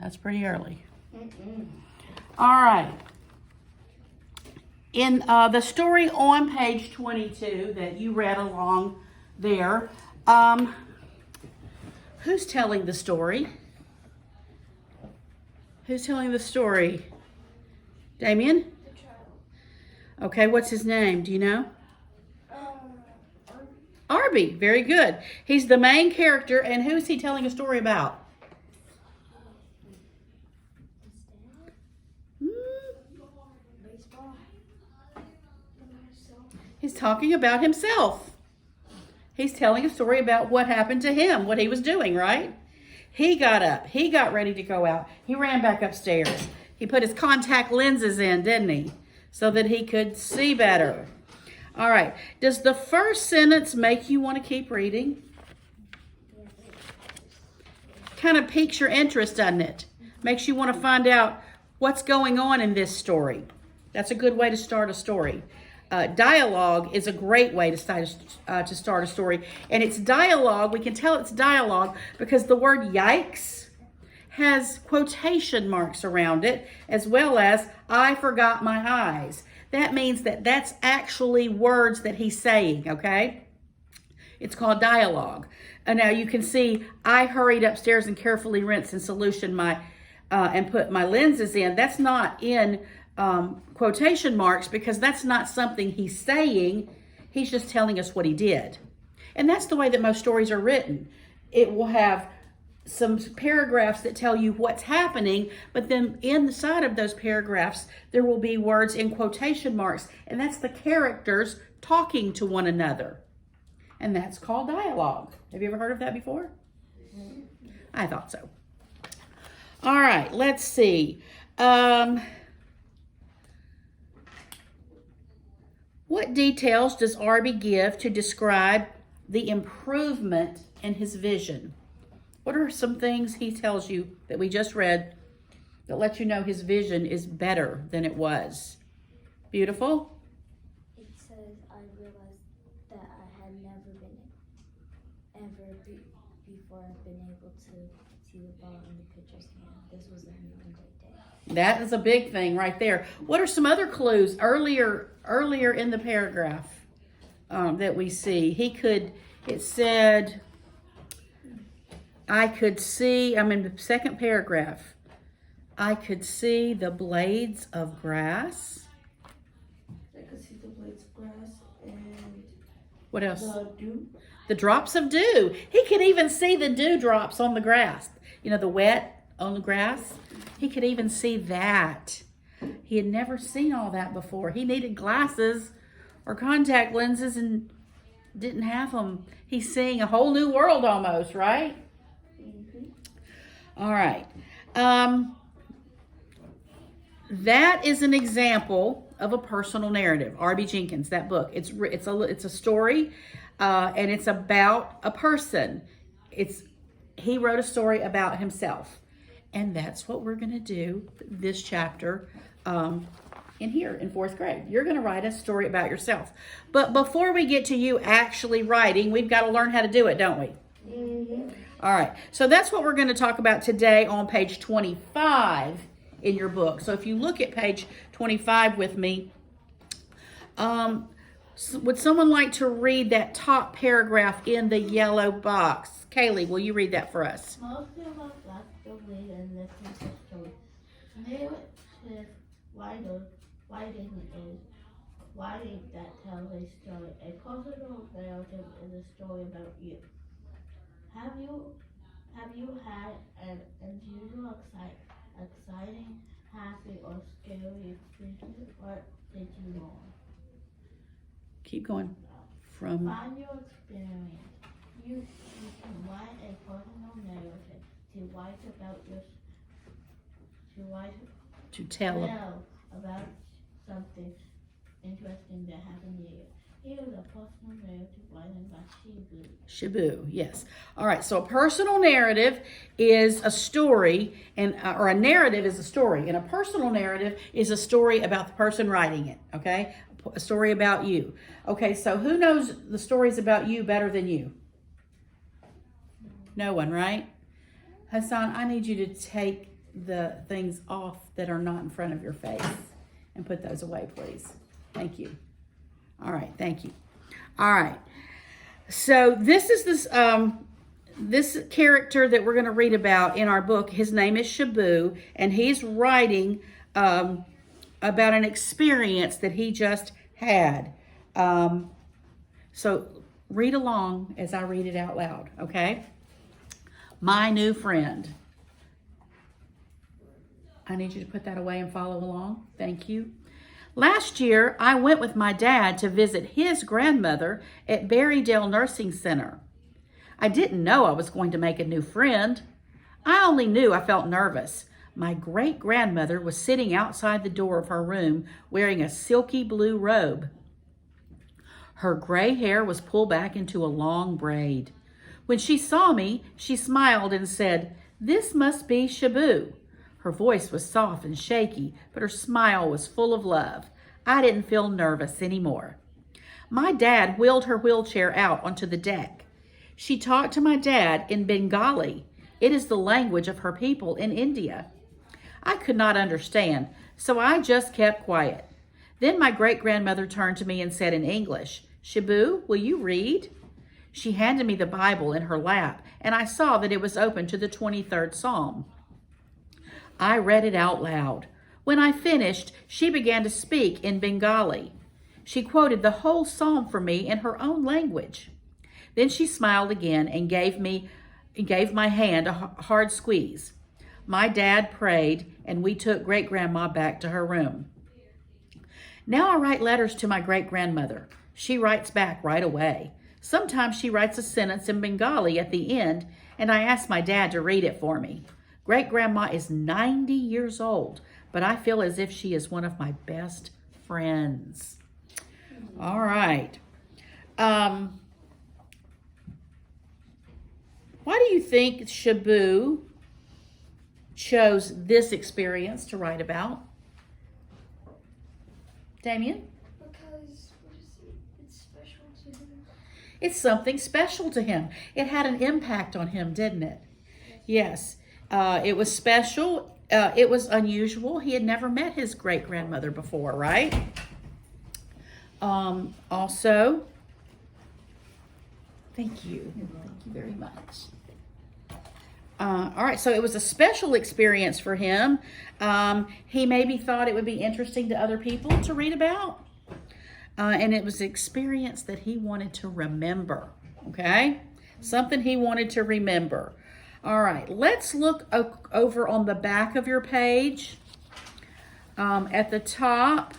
That's pretty early. All right. In the story on page 22 that you read along there, who's telling the story? Who's telling the story? Damien? Okay, what's his name? Do you know? Arby. Very good. He's the main character, and who's he telling a story about? He's talking about himself. He's telling a story about what happened to him, what he was doing, right? He got up. He got ready to go out. He ran back upstairs. He put his contact lenses in, didn't he? So that he could see better. All right. Does the first sentence make you want to keep reading? Kind of piques your interest, doesn't it? Makes you want to find out what's going on in this story. That's a good way to start a story. Dialogue is a great way to start a story. And it's dialogue. We can tell it's dialogue because the word yikes has quotation marks around it, as well as I forgot my eyes. That means that that's actually words that he's saying, okay? It's called dialogue. And now you can see I hurried upstairs and carefully rinsed in solution and put my lenses in. That's not in quotation marks because that's not something he's saying. He's just telling us what he did. And that's the way that most stories are written. It will have some paragraphs that tell you what's happening, but then inside of those paragraphs, there will be words in quotation marks, and that's the characters talking to one another. And that's called dialogue. Have you ever heard of that before? I thought so. All right, let's see. What details does Arby give to describe the improvement in his vision? What are some things he tells you that we just read that let you know his vision is better than it was? Beautiful? It says, I realized that I had never been before I've been able to see the ball in the pitcher's hand. This was a new and great day. That is a big thing right there. What are some other clues earlier in the paragraph that we see? It said, I could see, I'm in the second paragraph. I could see the blades of grass. I could see the blades of grass and What else? the dew. The drops of dew. He could even see the dewdrops on the grass. You know, the wet on the grass. He could even see that. He had never seen all that before. He needed glasses or contact lenses and didn't have them. He's seeing a whole new world almost, right? All right. That is an example of a personal narrative. R.B. Jenkins, that book. It's a story, and it's about a person. He wrote a story about himself, and that's what we're going to do this chapter in here in 4th grade. You're going to write a story about yourself. But before we get to you actually writing, we've got to learn how to do it, don't we? Mm-hmm. All right, so that's what we're going to talk about today on page 25 in your book. So if you look at page 25 with me, would someone like to read that top paragraph in the yellow box? Kaylee, will you read that for us? Most of us like to read and listen to stories. Narrative writing is writing that tells a story. A personal narrative is a story about you. Have you had an unusual, exciting, happy, or scary experience? What did you learn? Keep going. From Find your experience. You can write a personal narrative to tell. tell about something interesting that happened to you. Here is a personal narrative written by Shibu, yes. All right, so a personal narrative is a story, or a narrative is a story, and a personal narrative is a story about the person writing it, okay? A story about you. Okay, so who knows the stories about you better than you? No one, right? Hassan, I need you to take the things off that are not in front of your face and put those away, please. Thank you. All right, thank you. All right. So this is this character that we're going to read about in our book. His name is Shabu, and he's writing about an experience that he just had. So read along as I read it out loud, okay? My new friend. I need you to put that away and follow along. Thank you. Last year, I went with my dad to visit his grandmother at Berrydale Nursing Center. I didn't know I was going to make a new friend. I only knew I felt nervous. My great-grandmother was sitting outside the door of her room wearing a silky blue robe. Her gray hair was pulled back into a long braid. When she saw me, she smiled and said, "This must be Shabu." Her voice was soft and shaky, but her smile was full of love. I didn't feel nervous anymore. My dad wheeled her wheelchair out onto the deck. She talked to my dad in Bengali. It is the language of her people in India. I could not understand, so I just kept quiet. Then my great-grandmother turned to me and said in English, "Shabu, will you read?" She handed me the Bible in her lap, and I saw that it was open to the 23rd Psalm. I read it out loud. When I finished, she began to speak in Bengali. She quoted the whole psalm for me in her own language. Then she smiled again and gave my hand a hard squeeze. My dad prayed, and we took great-grandma back to her room. Now I write letters to my great-grandmother. She writes back right away. Sometimes she writes a sentence in Bengali at the end, and I ask my dad to read it for me. Great-grandma is 90 years old, but I feel as if she is one of my best friends. All right. Why do you think Shabu chose this experience to write about? Damien? Because it's special to him. It's something special to him. It had an impact on him, didn't it? Yes. It was special. It was unusual. He had never met his great-grandmother before, right? Also, thank you. Thank you very much. All right, so it was a special experience for him. He maybe thought it would be interesting to other people to read about. And it was an experience that he wanted to remember, okay? Something he wanted to remember. All right, let's look over on the back of your page. At the top,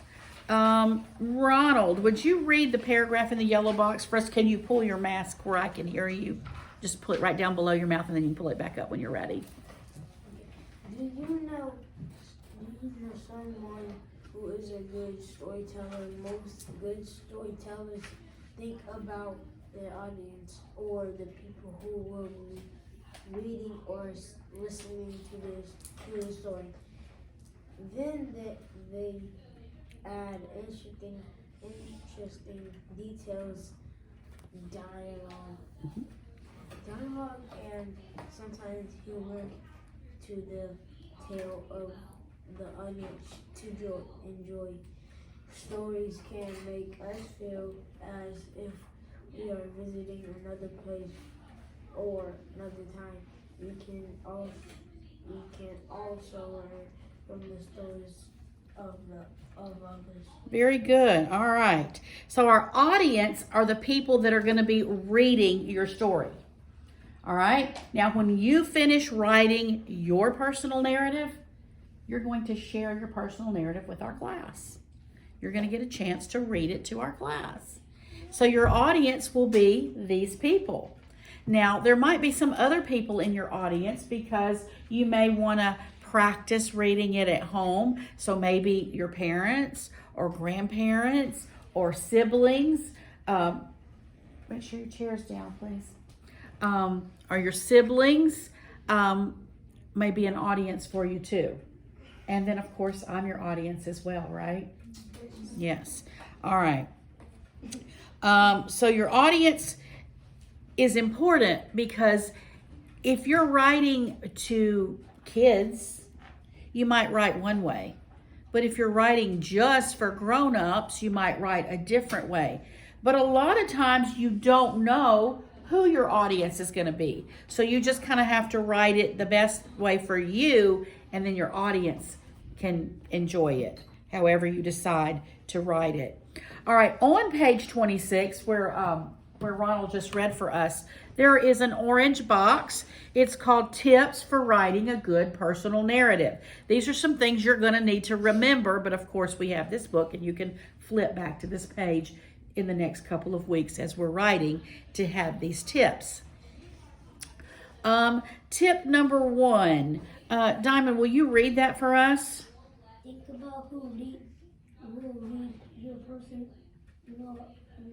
Ronald, would you read the paragraph in the yellow box for us? Can you pull your mask where I can hear you? Just pull it right down below your mouth and then you can pull it back up when you're ready. Do you know someone who is a good storyteller? Most good storytellers think about their audience or the people who will be reading or listening to the story. Then they add interesting details, dialogue, and sometimes humor to the tale of the audience to enjoy. Stories can make us feel as if we are visiting another place or another time. We can also learn from the stories of others. Very good. All right. So our audience are the people that are going to be reading your story. All right. Now, when you finish writing your personal narrative, you're going to share your personal narrative with our class. You're going to get a chance to read it to our class. So your audience will be these people. Now, there might be some other people in your audience because you may want to practice reading it at home. So maybe your parents or grandparents or siblings. Make sure your chair's down, please. Or your siblings may be an audience for you too. And then, of course, I'm your audience as well, right? Yes. All right. So your audience is important because if you're writing to kids you might write one way. But if you're writing just for grown-ups, you might write a different way. But a lot of times you don't know who your audience is going to be. So you just kind of have to write it the best way for you, and then your audience can enjoy it, however you decide to write it. All right, on page 26, where Ronald just read for us, there is an orange box. It's called Tips for Writing a Good Personal Narrative. These are some things you're going to need to remember, but of course we have this book, and you can flip back to this page in the next couple of weeks as we're writing to have these tips. Tip number 1. Diamond, will you read that for us? Think about who will read your person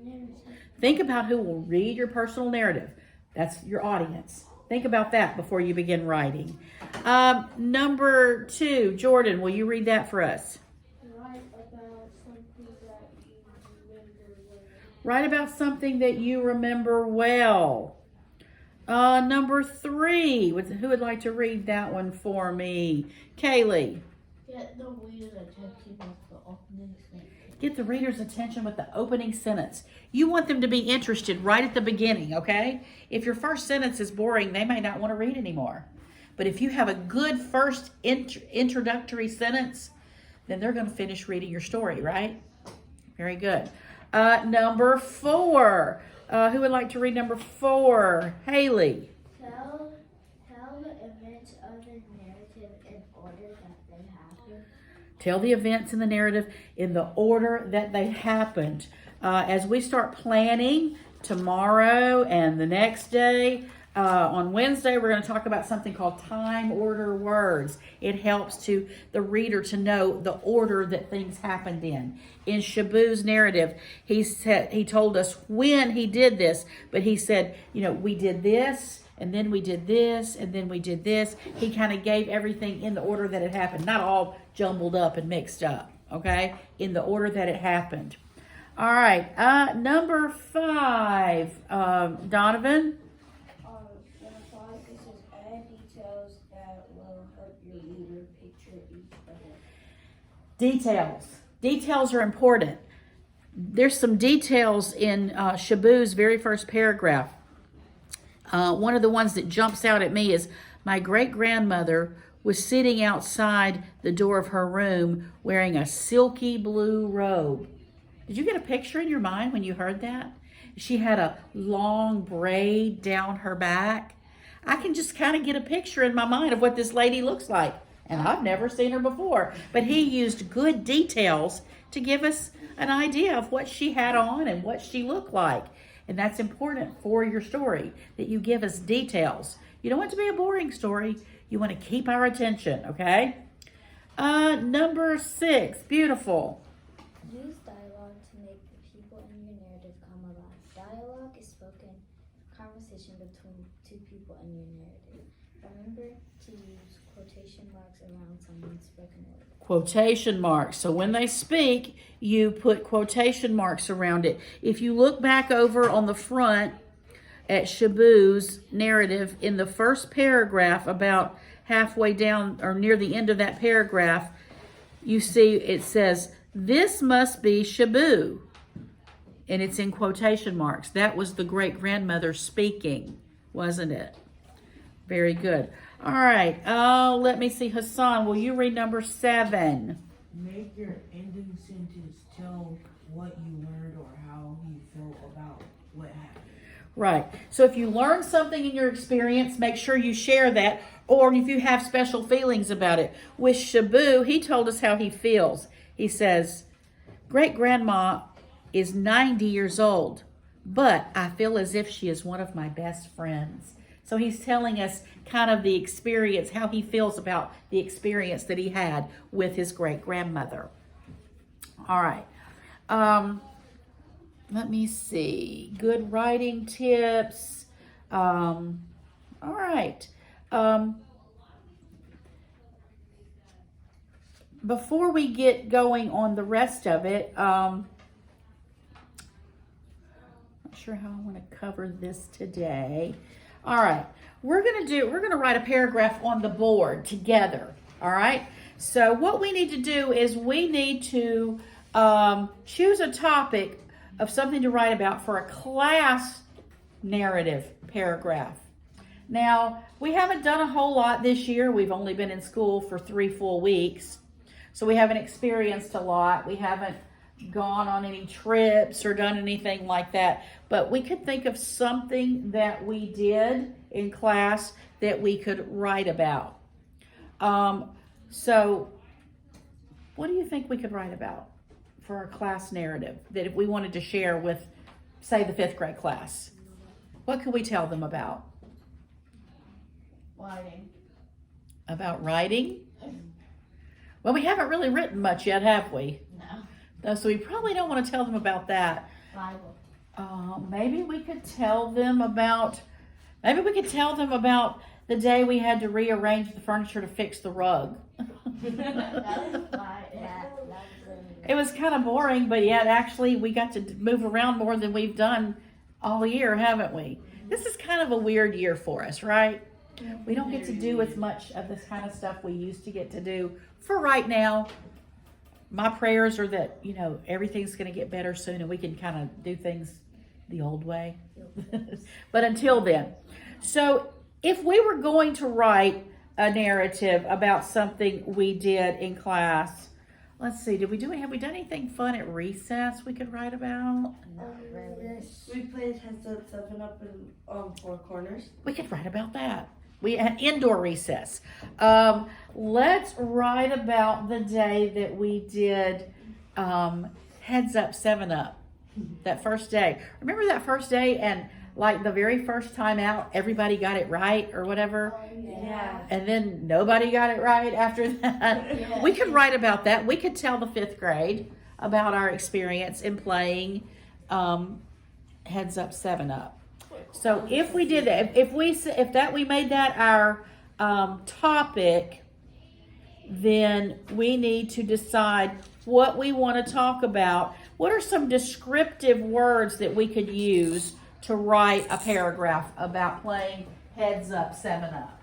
narrative. Think about who will read your personal narrative. That's your audience. Think about that before you begin writing. Number 2, Jordan, will you read that for us? Write about something that you remember well. Number 3, who would like to read that one for me? Kaylee. Get the reader's attention with the opening sentence. Get the reader's attention with the opening sentence. You want them to be interested right at the beginning, okay? If your first sentence is boring, they may not want to read anymore. But if you have a good first introductory sentence, then they're going to finish reading your story, right? Very good. Number 4. Who would like to read number 4? Haley. Tell the events of the narrative in order that they happen. Tell the events in the narrative in the order that they happened. As we start planning tomorrow and the next day, on Wednesday, we're going to talk about something called time order words. It helps the reader to know the order that things happened in. In Shabu's narrative, he told us when he did this, but he said, we did this, and then we did this, and then we did this. He kind of gave everything in the order that it happened, not all jumbled up and mixed up, okay? In the order that it happened. All right, number 5, Donovan. Details are important. There's some details in Shabu's very first paragraph. One of the ones that jumps out at me is, my great-grandmother was sitting outside the door of her room wearing a silky blue robe. Did you get a picture in your mind when you heard that? She had a long braid down her back. I can just kind of get a picture in my mind of what this lady looks like. And I've never seen her before. But he used good details to give us an idea of what she had on and what she looked like. And that's important for your story, that you give us details. You don't want it to be a boring story. You want to keep our attention, okay? Number 6, beautiful. Use dialogue to make the people in your narrative come alive. Dialogue is spoken conversation between two people in your narrative. Remember to use quotation marks around someone's spoken word. Quotation marks. So when they speak, you put quotation marks around it. If you look back over on the front at Shabu's narrative, in the first paragraph, about halfway down or near the end of that paragraph, you see it says, "This must be Shabu." And it's in quotation marks. That was the great-grandmother speaking, wasn't it? Very good. All right. Let me see. Hassan, will you read number 7? Make your ending sentence tell what you learned or how you feel about what happened. Right. So if you learn something in your experience, make sure you share that. Or if you have special feelings about it. With Shabu, he told us how he feels. He says, great-grandma is 90 years old, but I feel as if she is one of my best friends. So he's telling us kind of the experience, how he feels about the experience that he had with his great-grandmother. All right. Let me see. Good writing tips. All right. Before we get going on the rest of it, not sure how I want to cover this today. All right. We're going to write a paragraph on the board together. All right. So what we need to do is we need to choose a topic of something to write about for a class narrative paragraph. Now, we haven't done a whole lot this year. We've only been in school for 3 full weeks. So we haven't experienced a lot. We haven't gone on any trips or done anything like that. But we could think of something that we did in class that we could write about. So what do you think we could write about for our class narrative that if we wanted to share with, say, the 5th grade class? What could we tell them about? Writing. About writing? Well, we haven't really written much yet, have we? No. So we probably don't want to tell them about that. Bible. Maybe we could tell them about the day we had to rearrange the furniture to fix the rug. It was kind of boring, but yet actually we got to move around more than we've done all year, haven't we? This is kind of a weird year for us, right? We don't get to do as much of this kind of stuff we used to get to do for right now. My prayers are that, everything's going to get better soon and we can kind of do things the old way. But until then. So if we were going to write a narrative about something we did in class, let's see, have we done anything fun at recess we could write about? We played Heads Up 7 Up in 4 Corners. We could write about that. We had indoor recess. Let's write about the day that we did Heads Up 7 Up. That first day. Remember that first day and like the very first time out, everybody got it right or whatever? Yeah. And then nobody got it right after that. Yeah. We could write about that. We could tell the 5th grade about our experience in playing Heads Up 7 Up. So if we did that, if we made that our topic, then we need to decide what we want to talk about. What are some descriptive words that we could use to write a paragraph about playing Heads Up 7 Up?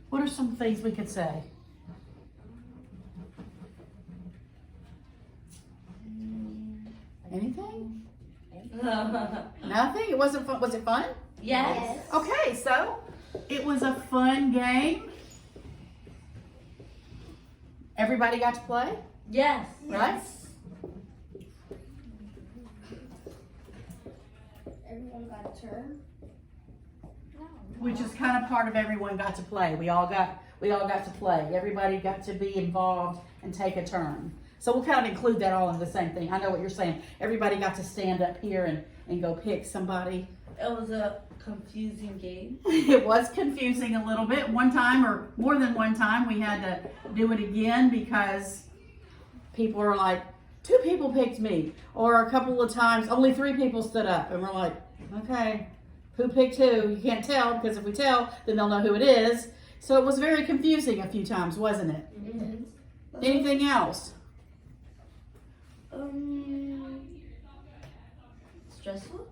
What are some things we could say? Anything? Nothing? It wasn't fun. Was it fun? Yes. Okay, so it was a fun game. Everybody got to play, Yes. right? Everyone got a turn. Which is kind of part of everyone got to play. We all got to play. Everybody got to be involved and take a turn. So we'll kind of include that all in the same thing. I know what you're saying. Everybody got to stand up here and go pick somebody. It was a confusing game. It was confusing a little bit. One time or more than one time we had to do it again because people are like, 2 people picked me. Or a couple of times only 3 people stood up and we're like, okay, who picked who? You can't tell because if we tell, then they'll know who it is. So it was very confusing a few times, wasn't it? Mm-hmm. Anything else? Stressful?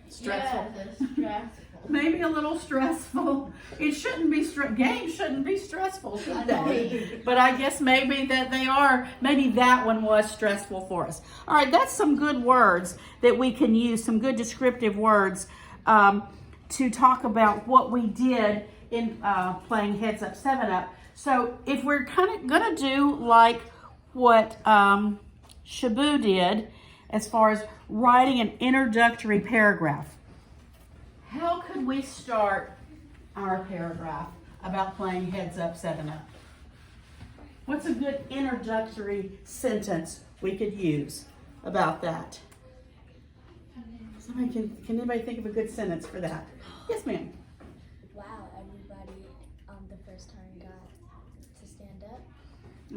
Stressful. Yes, it's stressful. Maybe a little stressful. It shouldn't be games shouldn't be stressful, should they? But I guess maybe that they are. Maybe that one was stressful for us. All right, that's some good words that we can use, some good descriptive words to talk about what we did in playing Heads Up 7 Up. So if we're kind of gonna do like what Shabu did as far as writing an introductory paragraph, how could we start our paragraph about playing Heads Up 7 Up? What's a good introductory sentence we could use about that? Somebody can anybody think of a good sentence for that? Yes, ma'am. Wow, everybody the first time got to stand up.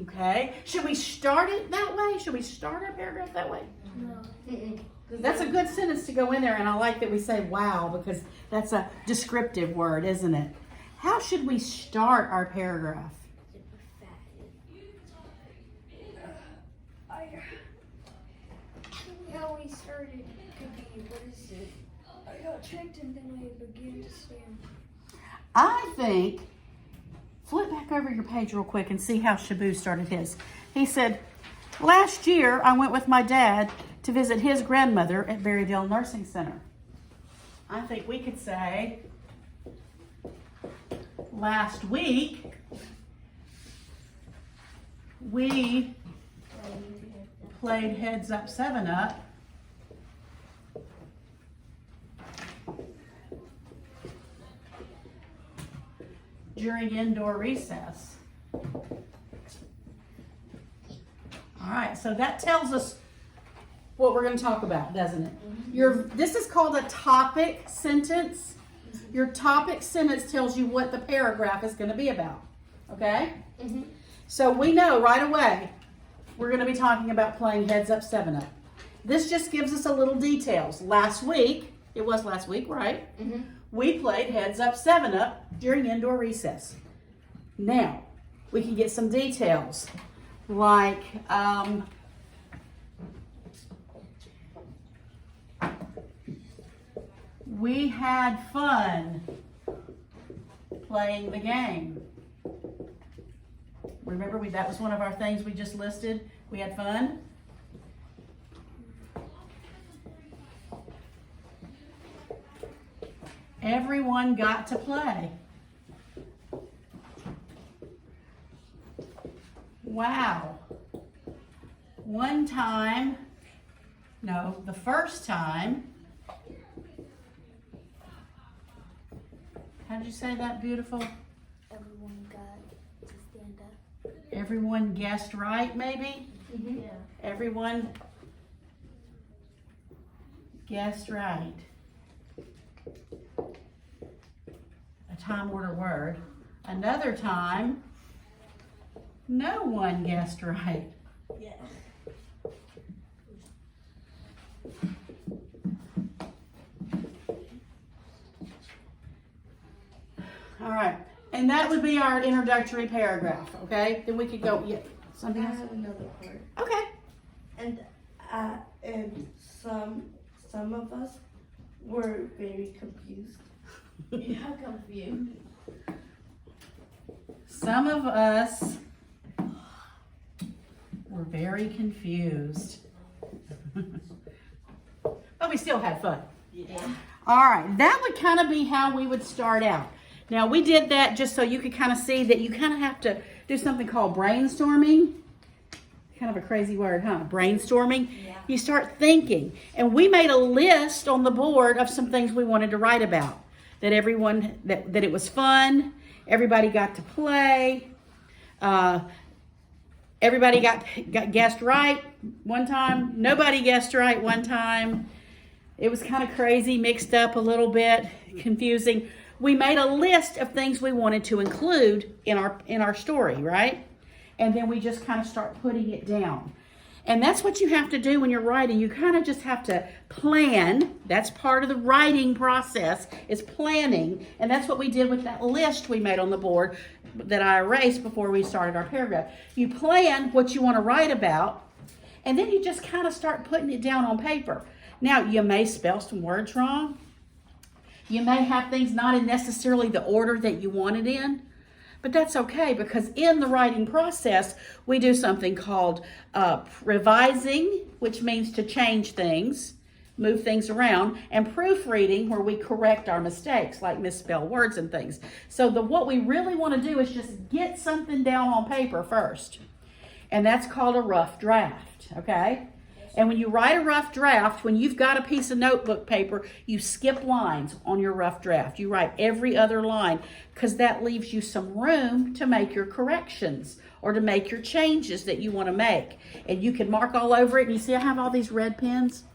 Okay. Should we start it that way? Should we start our paragraph that way? No. That's a good sentence to go in there, and I like that we say wow because that's a descriptive word, isn't it? How should we start our paragraph? How we started could be with said, I got tricked and then I began to stand. I think, flip back over your page real quick and see how Shabu started his. He said, last year I went with my dad to visit his grandmother at Berryville Nursing Center. I think we could say, last week we played Heads Up 7 Up. During indoor recess. All right, so that tells us what we're going to talk about, doesn't it? This is called a topic sentence. Your topic sentence tells you what the paragraph is going to be about, okay? So we know right away we're going to be talking about playing Heads Up 7 Up. This just gives us a little details. Last week, it was last week, right? We played Heads Up 7 Up during indoor recess. Now, we can get some details like we had fun playing the game. Remember, that was one of our things we just listed. We had fun. Everyone got to play. Wow. One time, no, the first time, how did you say that, beautiful? Everyone got to stand up. Everyone guessed right, maybe? Yeah. Everyone guessed right. A time order word. Another time, no one guessed right. Yeah. All right, and that would be our introductory paragraph, okay? Then we could go, yeah, I something else? have another part. Okay. And some of us were very confused. Yeah, confused. Some of us were very confused. But we still had fun. Yeah. All right, that would kind of be how we would start out. Now, we did that just so you could kind of see that you kind of have to do something called brainstorming. Kind of a crazy word, huh? Brainstorming. Yeah. You start thinking. And we made a list on the board of some things we wanted to write about. That everyone, that it was fun. Everybody got to play. Everybody got guessed right one time. Nobody guessed right one time. It was kind of crazy, mixed up a little bit, confusing. We made a list of things we wanted to include in our story, right? And then we just kind of start putting it down. And that's what you have to do when you're writing. You kind of just have to plan. That's part of the writing process, is planning. And that's what we did with that list we made on the board that I erased before we started our paragraph. You plan what you want to write about, and then you just kind of start putting it down on paper. Now, you may spell some words wrong. You may have things not in necessarily the order that you want it in. But that's okay, because in the writing process, we do something called revising, which means to change things, move things around, and proofreading, where we correct our mistakes, like misspell words and things. So what we really want to do is just get something down on paper first. And that's called a rough draft, okay? And when you write a rough draft, when you've got a piece of notebook paper, you skip lines on your rough draft. You write every other line, because that leaves you some room to make your corrections or to make your changes that you want to make. And you can mark all over it. And you see I have all these red pens?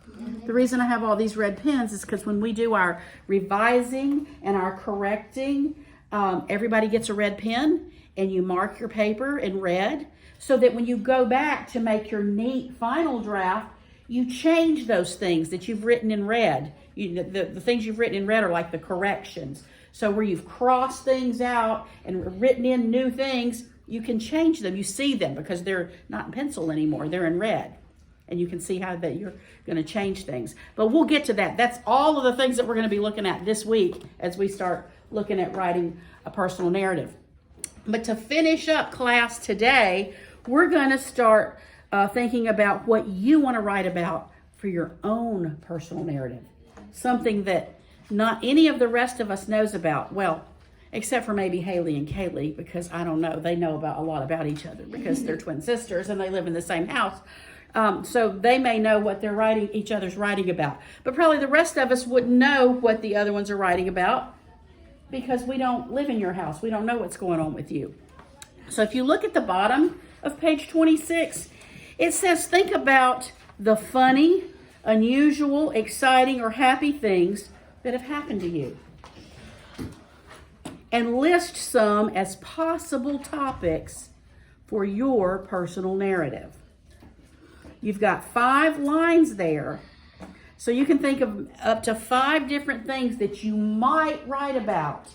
The reason I have all these red pens is because when we do our revising and our correcting, everybody gets a red pen, and you mark your paper in red, so that when you go back to make your neat final draft, you change those things that you've written in red. The things you've written in red are like the corrections. So where you've crossed things out and written in new things, you can change them. You see them because they're not in pencil anymore. They're in red. and you can see how that you're going to change things. But we'll get to that. That's all of the things that we're going to be looking at this week as we start looking at writing a personal narrative. But to finish up class today, we're going to start thinking about what you want to write about for your own personal narrative. Something that not any of the rest of us knows about. Well, except for maybe Haley and Kaylee, because I don't know. They know about a lot about each other because they're twin sisters and they live in the same house. So they may know what each other's writing about. But probably the rest of us wouldn't know what the other ones are writing about because we don't live in your house. We don't know what's going on with you. So if you look at the bottom of page 26, it says, think about the funny, unusual, exciting, or happy things that have happened to you. And list some as possible topics for your personal narrative. You've got 5 lines there, so you can think of up to 5 different things that you might write about.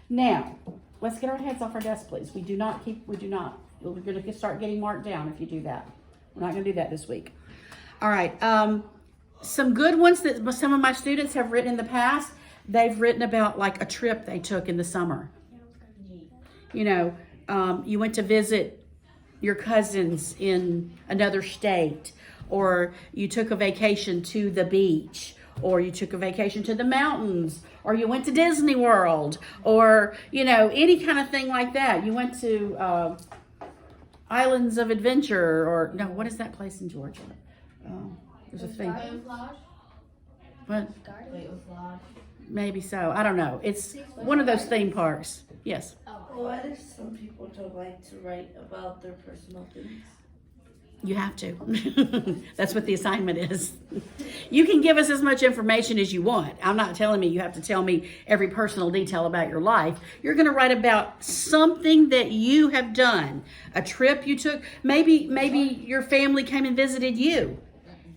Now, let's get our heads off our desk, please. We're going to start getting marked down if you do that. We're not going to do that this week. All right. Some good ones that some of my students have written in the past. They've written about like a trip they took in the summer. You know, you went to visit your cousins in another state, or you took a vacation to the beach, or you took a vacation to the mountains, or you went to Disney World, or, you know, any kind of thing like that. You went to Islands of Adventure, or no, what is that place in Georgia? There's a thing. What? Maybe so. I don't know. It's one of those theme parks. Yes. What if some people don't like to write about their personal things? You have to. That's what the assignment is. You can give us as much information as you want. I'm not telling you have to tell me every personal detail about your life. You're going to write about something that you have done. A trip you took. Maybe your family came and visited you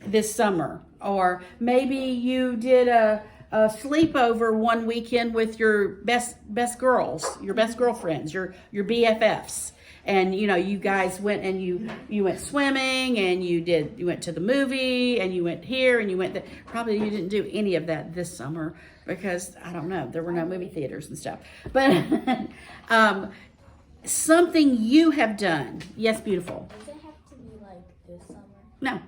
this summer. Or maybe you did a sleepover one weekend with your best girls, your best girlfriends, your BFFs. And, you know, you guys went and you went swimming, and you went to the movie, and you went here and you went there. Probably you didn't do any of that this summer because, I don't know, there were no movie theaters and stuff. But something you have done. Yes, beautiful. Does it have to be like this summer? No,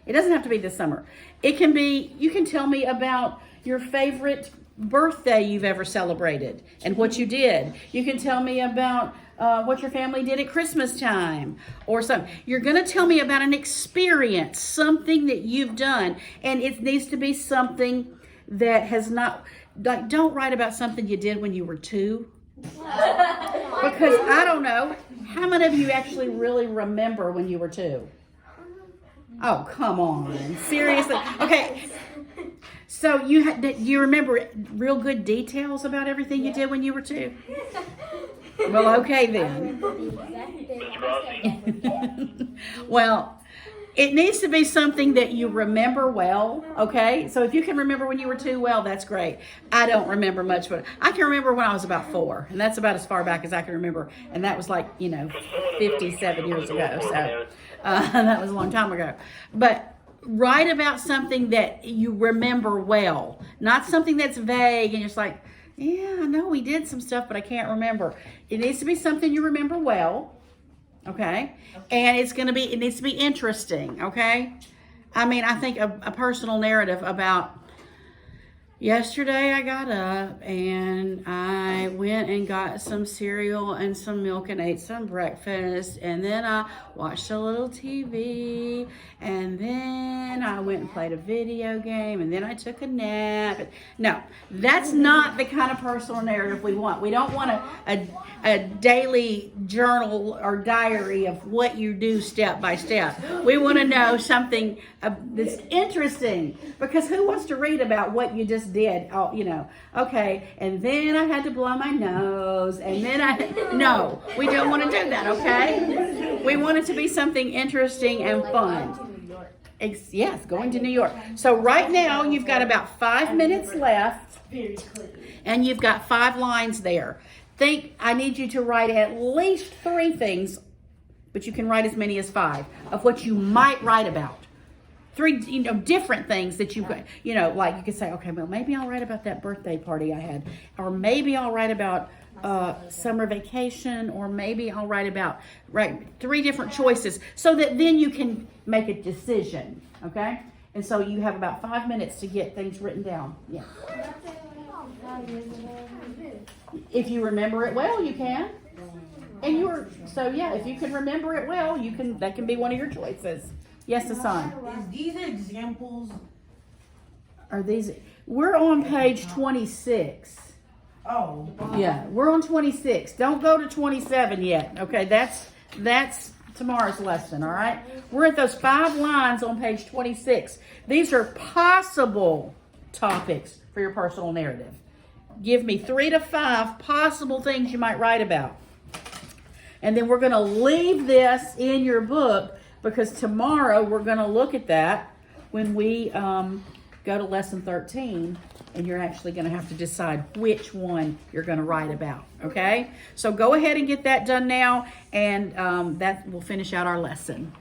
it doesn't have to be this summer. It can be, you can tell me about your favorite birthday you've ever celebrated and what you did. You can tell me about what your family did at Christmas time or something. You're going to tell me about an experience, something that you've done. And it needs to be something that has not, like, don't write about something you did when you were 2. Because I don't know, how many of you actually really remember when you were 2? Oh, come on. Seriously? Okay. So you remember real good details about everything you did when you were 2? Well, okay then. Well, it needs to be something that you remember well, okay? So if you can remember when you were 2, well, that's great. I don't remember much, but I can remember when I was about 4, and that's about as far back as I can remember, and that was like, 57 years ago, so that was a long time ago. But write about something that you remember well, not something that's vague and you're just like, yeah, I know we did some stuff, but I can't remember. It needs to be something you remember well, okay? And it needs to be interesting, okay? I mean, I think a personal narrative about yesterday I got up and I went and got some cereal and some milk and ate some breakfast, and then I watched a little TV, and then I went and played a video game, and then I took a nap. No, that's not the kind of personal narrative we want. We don't want a daily journal or diary of what you do step by step. We want to know something that's interesting, because who wants to read about what you just did? Oh, okay, and then I had to blow my nose, and then no, we don't want to do that, okay? We want it to be something interesting and fun. Yes, going to New York. So right now you've got about 5 minutes left, and you've got 5 lines there. I need you to write at least 3 things, but you can write as many as 5 of what you might write about. three, different things that you could, like you could say, okay, well, maybe I'll write about that birthday party I had, or maybe I'll write about summer vacation, or maybe I'll write about, three different choices, so that then you can make a decision, okay? And so you have about 5 minutes to get things written down. Yeah. If you remember it well, you can. And if you can remember it well, that can be one of your choices. Yes, Hassan. Is these examples? We're on page 26. Oh. Yeah, we're on 26. Don't go to 27 yet. Okay, that's tomorrow's lesson, all right? We're at those 5 lines on page 26. These are possible topics for your personal narrative. Give me 3 to 5 possible things you might write about. And then we're going to leave this in your book, because tomorrow we're going to look at that when we go to lesson 13, and you're actually going to have to decide which one you're going to write about, okay? So go ahead and get that done now, and that will finish out our lesson.